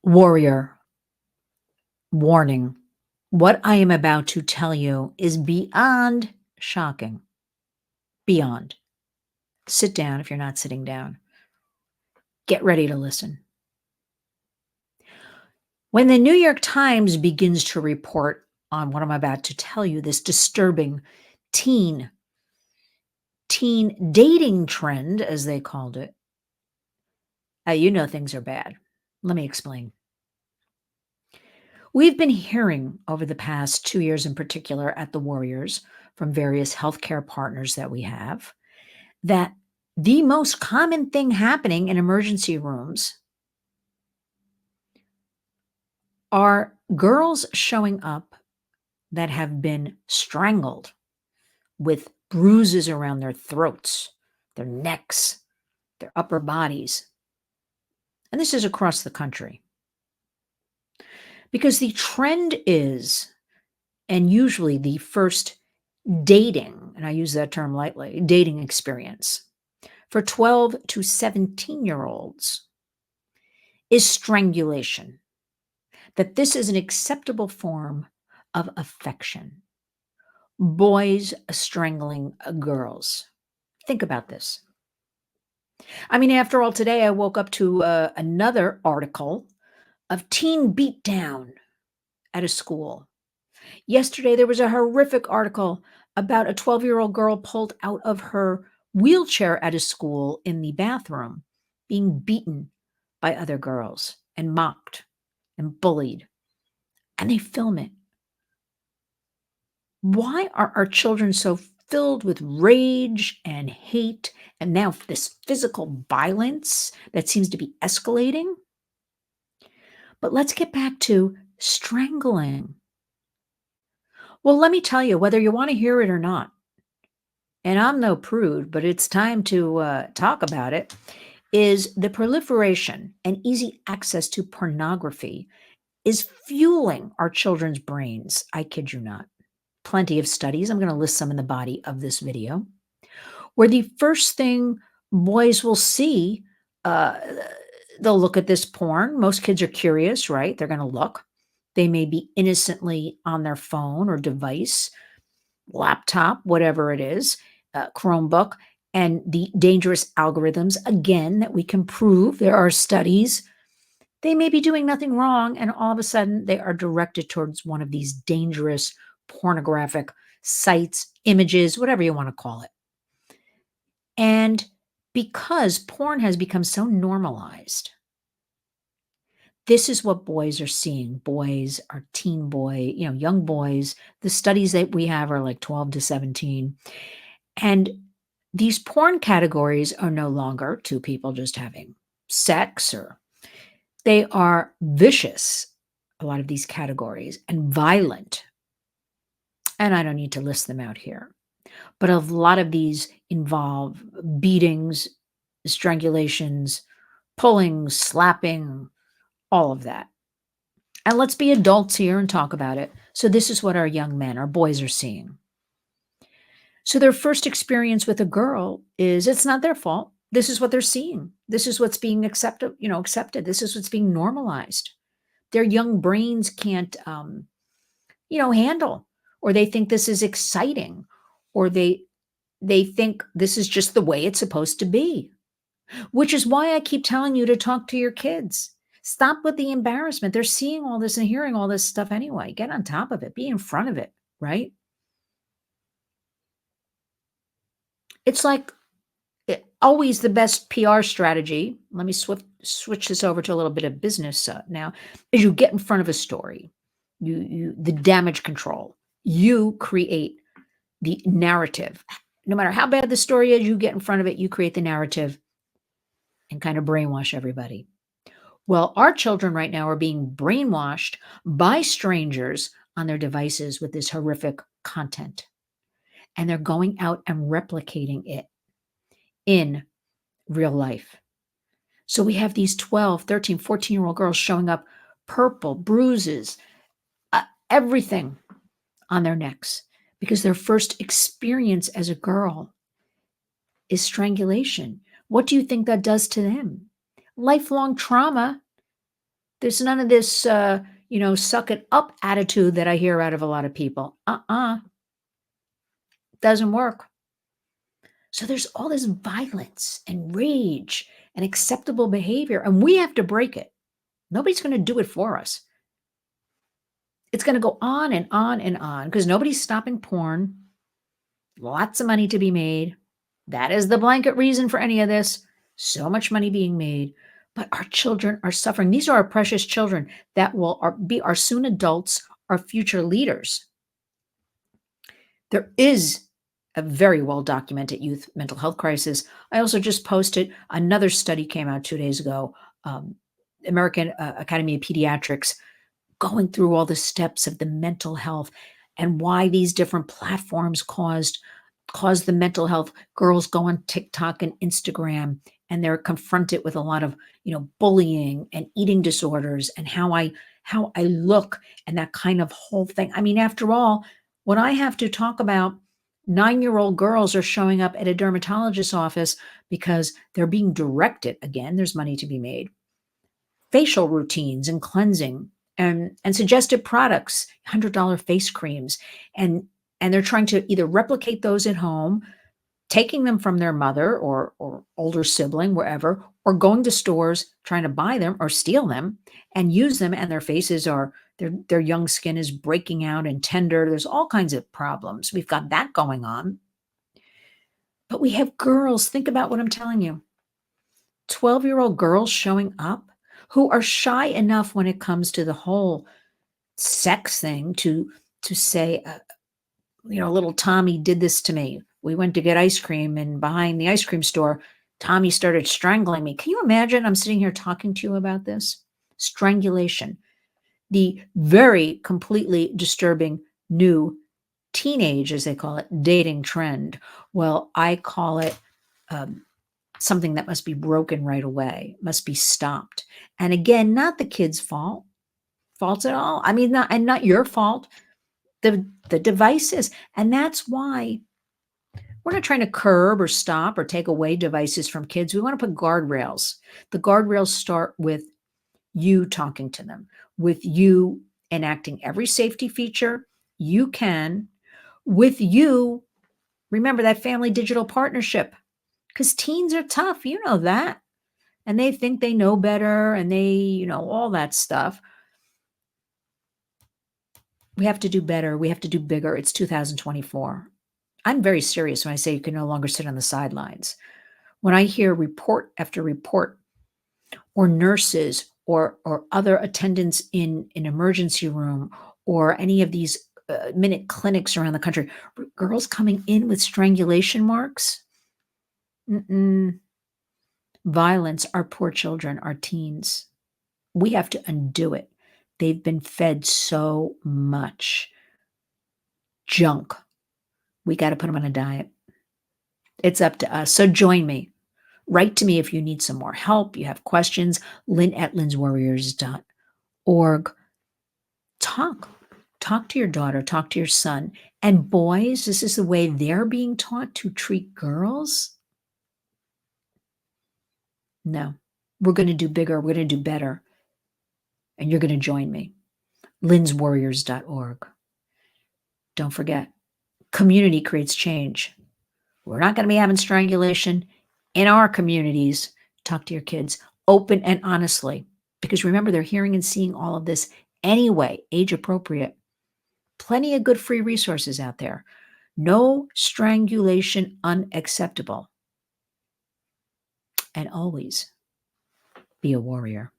Warrior, warning. What I am about to tell you is beyond shocking. Beyond. Sit down if you're not sitting down. Get ready to listen. When the New York Times begins to report on what I'm about to tell you, this disturbing teen dating trend, as they called it, you know things are bad. Let me explain. We've been hearing over the past 2 years in particular at the Warriors from various healthcare partners that we have that the most common thing happening in emergency rooms are girls showing up that have been strangled with bruises around their throats, their necks, their upper bodies. And this is across the country. Because the trend is, and usually the first dating, and I use that term lightly, dating experience for 12 to 17-year-olds is strangulation. That this is an acceptable form of affection. Boys strangling girls. Think about this. I mean, after all, today I woke up to another article of teen beatdown at a school. Yesterday, there was a horrific article about a 12-year-old girl pulled out of her wheelchair at a school in the bathroom, being beaten by other girls and mocked and bullied. And they film it. Why are our children so filled with rage and hate and now this physical violence that seems to be escalating? But let's get back to strangling. Well, let me tell you, whether you want to hear it or not, and I'm no prude, but it's time to talk about it, is the proliferation and easy access to pornography is fueling our children's brains. I kid you not. Plenty of studies. I'm going to list some in the body of this video, where the first thing boys will see, uh, they'll look at this porn. Most kids are curious, right? They're going to look. They may be innocently on their phone or device, laptop, whatever it is, Chromebook, and the dangerous algorithms, again, that we can prove. There are studies. They may be doing nothing wrong, and all of a sudden they are directed towards one of these dangerous pornographic sites, images, whatever you want to call it. And because porn has become so normalized, this is what boys are seeing. Boys are young boys. The studies that we have are like 12 to 17. And these porn categories are no longer two people just having sex, or they are vicious, a lot of these categories, and violent. And I don't need to list them out here. But a lot of these involve beatings, strangulations, pulling, slapping, all of that. And let's be adults here and talk about it. So this is what our young men, our boys are seeing. So their first experience with a girl is, it's not their fault. This is what they're seeing. This is what's being accepted. This is what's being normalized. Their young brains can't, handle, or they think this is exciting, or they think this is just the way it's supposed to be, which is why I keep telling you to talk to your kids. Stop with the embarrassment. They're seeing all this and hearing all this stuff anyway. Get on top of it. Be in front of it, right? It's like always the best PR strategy. Let me switch this over to a little bit of business now. Is you get in front of a story, the damage control. You create the narrative. No matter how bad the story is, you get in front of it. You create the narrative, and kind of brainwash everybody. Well, our children right now are being brainwashed by strangers on their devices with this horrific content. And they're going out and replicating it in real life. So we have these 12, 13, 14-year-old girls showing up, purple, bruises, everything on their necks, because their first experience as a girl is strangulation. What do you think that does to them? Lifelong trauma. There's none of this, suck it up attitude that I hear out of a lot of people. Doesn't work. So there's all this violence and rage and acceptable behavior, and we have to break it. Nobody's going to do it for us. It's going to go on and on and on because nobody's stopping porn. Lots of money to be made. That is the blanket reason for any of this. So much money being made. But our children are suffering. These are our precious children that will be our soon adults, our future leaders. There is a very well documented youth mental health crisis. I also just posted another study came out 2 days ago. American Academy of Pediatrics going through all the steps of the mental health and why these different platforms caused the mental health. Girls go on TikTok and Instagram and they're confronted with a lot of, bullying and eating disorders and how I look and that kind of whole thing. I mean, after all, when I have to talk about 9-year-old girls are showing up at a dermatologist's office because they're being directed, again, there's money to be made, facial routines and cleansing and suggested products, $100 face creams, and they're trying to either replicate those at home, taking them from their mother or older sibling, wherever, or going to stores trying to buy them or steal them and use them, and their faces are their young skin is breaking out and tender. There's all kinds of problems. We've got that going on. But we have girls, think about what I'm telling you. 12-year-old girls showing up who are shy enough when it comes to the whole sex thing to say, little Tommy did this to me. We went to get ice cream, and behind the ice cream store, Tommy started strangling me. Can you imagine? I'm sitting here talking to you about this. Strangulation, the very completely disturbing new teenage, as they call it, dating trend. Well, I call it something that must be broken right away, must be stopped. And again, not the kid's faults at all. I mean, not your fault. The devices. And that's why we're not trying to curb or stop or take away devices from kids. We want to put guardrails. The guardrails start with you talking to them, with you enacting every safety feature you can, with you. Remember that family digital partnership, because teens are tough. You know that. And they think they know better and all that stuff. We have to do better. We have to do bigger. It's 2024. I'm very serious when I say you can no longer sit on the sidelines. When I hear report after report, or nurses or other attendants in an emergency room, or any of these minute clinics around the country, girls coming in with strangulation marks, violence, our poor children, our teens. We have to undo it. They've been fed so much junk. We got to put them on a diet. It's up to us. So join me. Write to me if you need some more help, you have questions, lynn@lynswarriors.org. Talk to your daughter, talk to your son. And boys, this is the way they're being taught to treat girls? No. We're going to do bigger. We're going to do better. And you're going to join me. lynswarriors.org. Don't forget, community creates change. We're not going to be having strangulation in our communities. Talk to your kids open and honestly, because remember, they're hearing and seeing all of this anyway, age appropriate. Plenty of good free resources out there. No strangulation unacceptable. And always be a warrior.